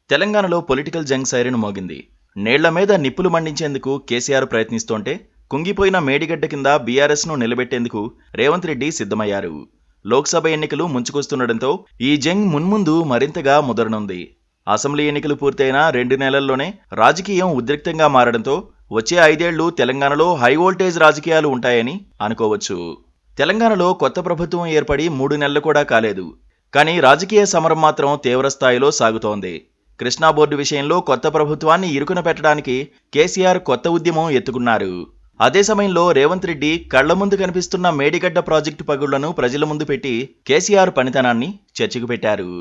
తెలంగాణలో political Jung siren మోగింది. నేళ్ల మీద నిప్పులు మండించేందుకు కేసీఆర్ ప్రయత్నిస్తోంటే కుంగిపోయిన మేడిగడ్డ కింద బీఆర్ఎస్ను నిలబెట్టేందుకు రేవంత్ రెడ్డి సిద్ధమయ్యారు. లోక్సభ ఎన్నికలు ముంచుకొస్తుండటంతో ఈ జంగ్ మున్ముందు మరింతగా ముదరనుంది. అసెంబ్లీ ఎన్నికలు పూర్తయిన 2 నెలల్లోనే రాజకీయం ఉద్రిక్తంగా మారడంతో వచ్చే 5 ఏళ్లు తెలంగాణలో హై వోల్టేజ్ రాజకీయాలు ఉంటాయని అనుకోవచ్చు. తెలంగాణలో కొత్త ప్రభుత్వం ఏర్పడి 3 నెలలు కూడా కాలేదు. కానీ రాజకీయ సమరం మాత్రం తీవ్రస్థాయిలో సాగుతోంది. కృష్ణా బోర్డు విషయంలో కొత్త ప్రభుత్వాన్ని ఇరుకున పెట్టడానికి కేసీఆర్ కొత్త ఉద్యమం ఎత్తుకున్నారు. అదే సమయంలో రేవంత్ రెడ్డి కళ్ల ముందు కనిపిస్తున్న మేడిగడ్డ ప్రాజెక్టు పగుళ్లను ప్రజల ముందు పెట్టి కేసీఆర్ పనితనాన్ని చర్చకు పెట్టారు.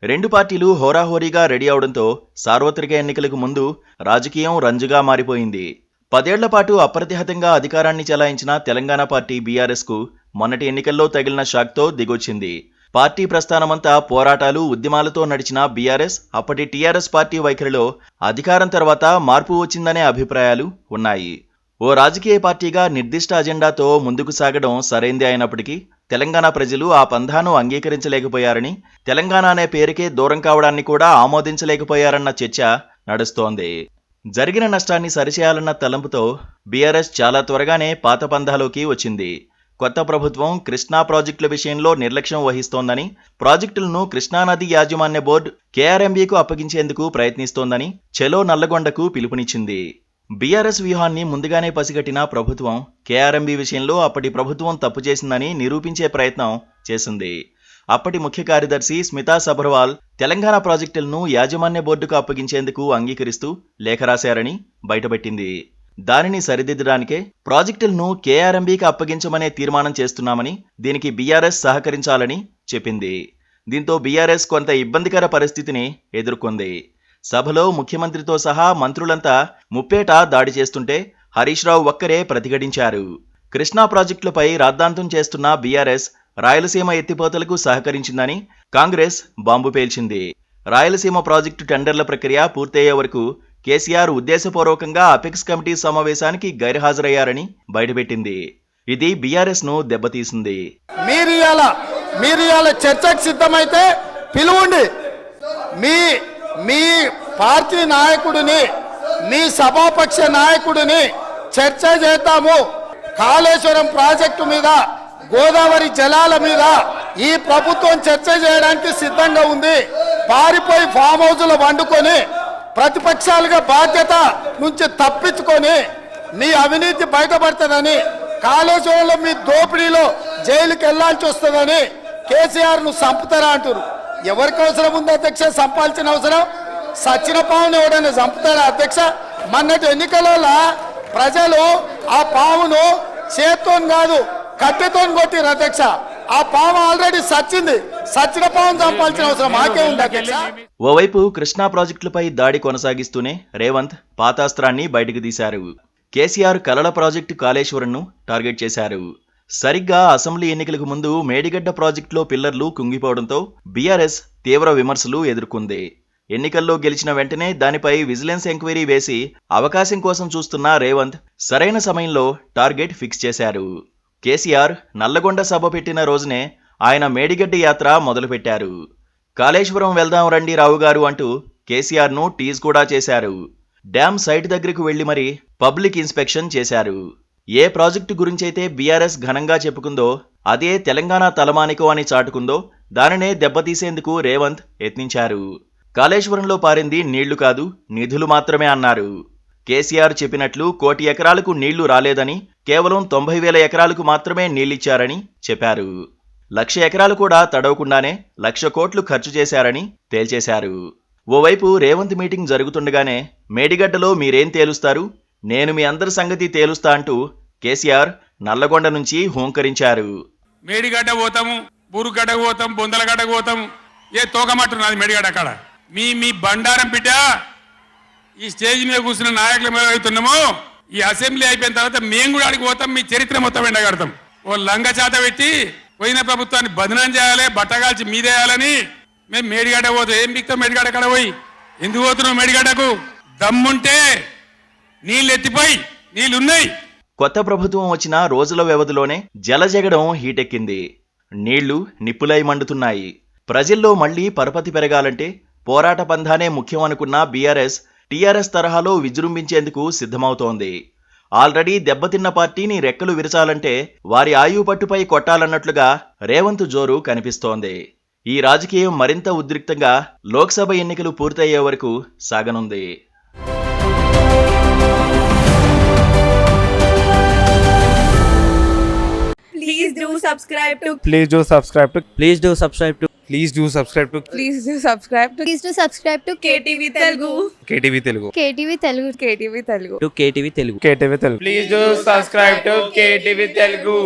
2 పార్టీలు హోరాహోరీగా రెడీ అవడంతో సార్వత్రిక ఎన్నికలకు ముందు రాజకీయం రంజుగా మారిపోయింది. 10 ఏళ్ల పాటు అప్రతిహతంగా అధికారాన్ని చెలాయించిన తెలంగాణ పార్టీ బీఆర్ఎస్కు మొన్నటి ఎన్నికల్లో తగిలిన షాక్తో దిగొచ్చింది. పార్టీ ప్రస్థానమంతా పోరాటాలు, ఉద్యమాలతో నడిచిన బీఆర్ఎస్ అప్పటి టీఆర్ఎస్ పార్టీ వైఖరిలో అధికారం తర్వాత మార్పు వచ్చిందనే అభిప్రాయాలు ఉన్నాయి. ఓ రాజకీయ పార్టీగా నిర్దిష్ట అజెండాతో ముందుకు సాగడం సరైందే అయినప్పటికీ తెలంగాణ ప్రజలు ఆ పంథాను అంగీకరించలేకపోయారని, తెలంగాణ అనే పేరుకే దూరం కావడాన్ని కూడా ఆమోదించలేకపోయారన్న చర్చ నడుస్తోంది. జరిగిన నష్టాన్ని సరిచేయాలన్న తలంపుతో బీఆర్ఎస్ చాలా త్వరగానే పాత పంథాలోకి వచ్చింది. కొత్త ప్రభుత్వం కృష్ణా ప్రాజెక్టుల విషయంలో నిర్లక్ష్యం వహిస్తోందని, ప్రాజెక్టులను కృష్ణానది యాజమాన్య బోర్డు కేఆర్ఎంబీకు అప్పగించేందుకు ప్రయత్నిస్తోందని చెలో నల్లగొండకు పిలుపునిచ్చింది. బీఆర్ఎస్ వ్యూహాన్ని ముందుగానే పసిగట్టిన ప్రభుత్వం కేఆర్ఎంబీ విషయంలో అప్పటి ప్రభుత్వం తప్పు చేసిందని నిరూపించే ప్రయత్నం చేసింది. అప్పటి ముఖ్య కార్యదర్శి స్మితా సబర్వాల్ తెలంగాణ ప్రాజెక్టులను యాజమాన్య బోర్డుకు అప్పగించేందుకు అంగీకరిస్తూ లేఖ రాశారని బయటపెట్టింది. దానిని సరిదిద్దడానికే ప్రాజెక్టులను కేఆర్ఎంబీకి అప్పగించమనే తీర్మానం చేస్తున్నామని, దీనికి బీఆర్ఎస్ సహకరించాలని చెప్పింది. దీంతో బీఆర్ఎస్ కొంత ఇబ్బందికర పరిస్థితిని ఎదుర్కొంది. సభలో ముఖ్యమంత్రితో సహా మంత్రులంతా ముప్పేట దాడి చేస్తుంటే హరీష్ రావు ఒక్కరే ప్రతిఘటించారు. కృష్ణా ప్రాజెక్టులపై రాద్ధాంతం చేస్తున్న బీఆర్ఎస్ రాయలసీమ ఎత్తిపోతలకు సహకరించిందని కాంగ్రెస్ బాంబు పేల్చింది. రాయలసీమ ప్రాజెక్టు టెండర్ల ప్రక్రియ పూర్తయ్యే వరకు కేసీఆర్ ఉద్దేశపూర్వకంగా అపెక్స్ కమిటీ సమావేశానికి గైర్హాజరయ్యారని బయటపెట్టింది. ఇది బీఆర్ఎస్ ను దెబ్బతీసింది. మీరు చర్చకు సిద్ధమైతే పిలువండి. మీ పార్టీ నాయకుడిని, మీ సభాపక్ష నాయకుడిని చర్చ చేద్దాము. కాళేశ్వరం ప్రాజెక్టు మీద, గోదావరి జలాల మీద ఈ ప్రభుత్వం చర్చ చేయడానికి సిద్ధంగా ఉంది. పారిపోయి ఫామ్ హౌస్లో వండుకొని ప్రతిపక్షాలుగా బాధ్యత నుంచి తప్పించుకొని మీ అవినీతి బయటపడుతుందని, కాళేశ్వరంలో మీ దోపిడీలో జైలుకి వెళ్లాల్సి వస్తుందని కేసీఆర్ ను చంపుతారా అంటారు. ఎవరికి అవసరం ఉంది అధ్యక్ష? చంపాల్సిన అవసరం సచిన పావును ఎవడైనా చంపుతారా అధ్యక్ష? మొన్నటి ఎన్నికలలో ప్రజలు ఆ పావును చేత్తో కాదు కట్టెతో కొట్టిరు అధ్యక్ష. ఆ పాము ఆల్రెడీ సచ్చింది. సచిన పావును చంపాల్సిన అవసరం మాకే ఉంది అధ్యక్ష. ఓవైపు కృష్ణా ప్రాజెక్టులపై దాడి కొనసాగిస్తూనే రేవంత్ పాతాస్త్రాన్ని బయటకు తీశారు. కేసీఆర్ కలల ప్రాజెక్టు కాళేశ్వరంను టార్గెట్ చేశారు. సరిగ్గా అసెంబ్లీ ఎన్నికలకు ముందు మేడిగడ్డ ప్రాజెక్టులో పిల్లర్లు కుంగిపోవడంతో బీఆర్ఎస్ తీవ్ర విమర్శలు ఎదుర్కొంది. ఎన్నికల్లో గెలిచిన వెంటనే దానిపై విజిలెన్స్ ఎంక్వైరీ వేసి అవకాశం కోసం చూస్తున్న రేవంత్ సరైన సమయంలో టార్గెట్ ఫిక్స్ చేశారు. కేసీఆర్ నల్లగొండ సభ పెట్టిన రోజునే ఆయన మేడిగడ్డ యాత్ర మొదలుపెట్టారు. కాళేశ్వరం వెళ్దాం రండి రావు గారు అంటూ కేసీఆర్ను టీజ్ కూడా చేశారు. డ్యామ్ సైట్ దగ్గరకు వెళ్లి మరీ పబ్లిక్ ఇన్స్పెక్షన్ చేశారు. ఏ ప్రాజెక్టు గురించైతే బీఆర్ఎస్ ఘనంగా చెప్పుకుందో, అదే తెలంగాణ తలమానికో అని చాటుకుందో దానినే దెబ్బతీసేందుకు రేవంత్ యత్నించారు. కాళేశ్వరంలో పారింది నీళ్లు కాదు, నిధులు మాత్రమే అన్నారు. కేసీఆర్ చెప్పినట్లు 1 కోటి ఎకరాలకు నీళ్లు రాలేదని, కేవలం 90,000 ఎకరాలకు మాత్రమే నీళ్లిచ్చారని చెప్పారు. 1,00,000 ఎకరాలు కూడా తడవకుండానే 1,00,000 కోట్లు ఖర్చు చేశారని తేల్చేశారు. ఓవైపు రేవంత్ మీటింగ్ జరుగుతుండగానే మేడిగడ్డలో మీరేం తేలుస్తారు, నేను మీ అందరి సంగతి తేలుస్తా అంటూ కేసీఆర్ నల్లగొండ నుంచి హూంకరించారు. మేడిగడ్డ పోతాము, బూరుగడ్డ పోతాం, బొందలగడ్డ పోతాం, ఏ తోకమట్టున్నది మేడిగడ్డ అక్కడ. మీ బండారం బిడ్డ ఈ స్టేజ్ మీద కూర్చున్న నాయకుల మీద అవుతున్నామో, ఈ అసెంబ్లీ అయిపోయిన తర్వాత మేము కూడా అడిగి పోతాం, మీ చరిత్ర మొత్తం ఎండగడతాం. ఓ లంగ చేత పెట్టి పోయిన ప్రభుత్వాన్ని బదనాం చేయాలి, బట్టగాల్చి మీదేయాలని మేము మేడిగడ్డ పోతాం. ఏం బిక్తాం మేడిగడ్డ అక్కడ పోయి? ఎందుకు పోతున్నావు మేడిగడ్డకు? దమ్ముంటే నీళ్ళు ఎత్తిపోయి, నీళ్లున్నాయి. కొత్త ప్రభుత్వం వచ్చిన రోజుల వ్యవధిలోనే జలజగడం హీటెక్కింది. నీళ్లు నిప్పులై మండుతున్నాయి. ప్రజల్లో మళ్లీ పరపతి పెరగాలంటే పోరాట పంధానే ముఖ్యం అనుకున్న బీఆర్ఎస్ టీఆర్ఎస్ తరహాలో విజృంభించేందుకు సిద్ధమవుతోంది. ఆల్రెడీ దెబ్బతిన్న పార్టీని రెక్కలు విరచాలంటే వారి ఆయువు పట్టుపై కొట్టాలన్నట్లుగా రేవంత్ జోరు కనిపిస్తోంది. ఈ రాజకీయం మరింత ఉద్రిక్తంగా లోక్సభ ఎన్నికలు పూర్తయ్యే వరకు సాగనుంది. Please do subscribe to. Please do subscribe to. Please do subscribe to. Please do subscribe to. Please do subscribe to. Please do subscribe to KTV Telugu. KTV Telugu. KTV Telugu. KTV Telugu. To KTV Telugu. KTV Telugu. Please do subscribe to KTV Telugu.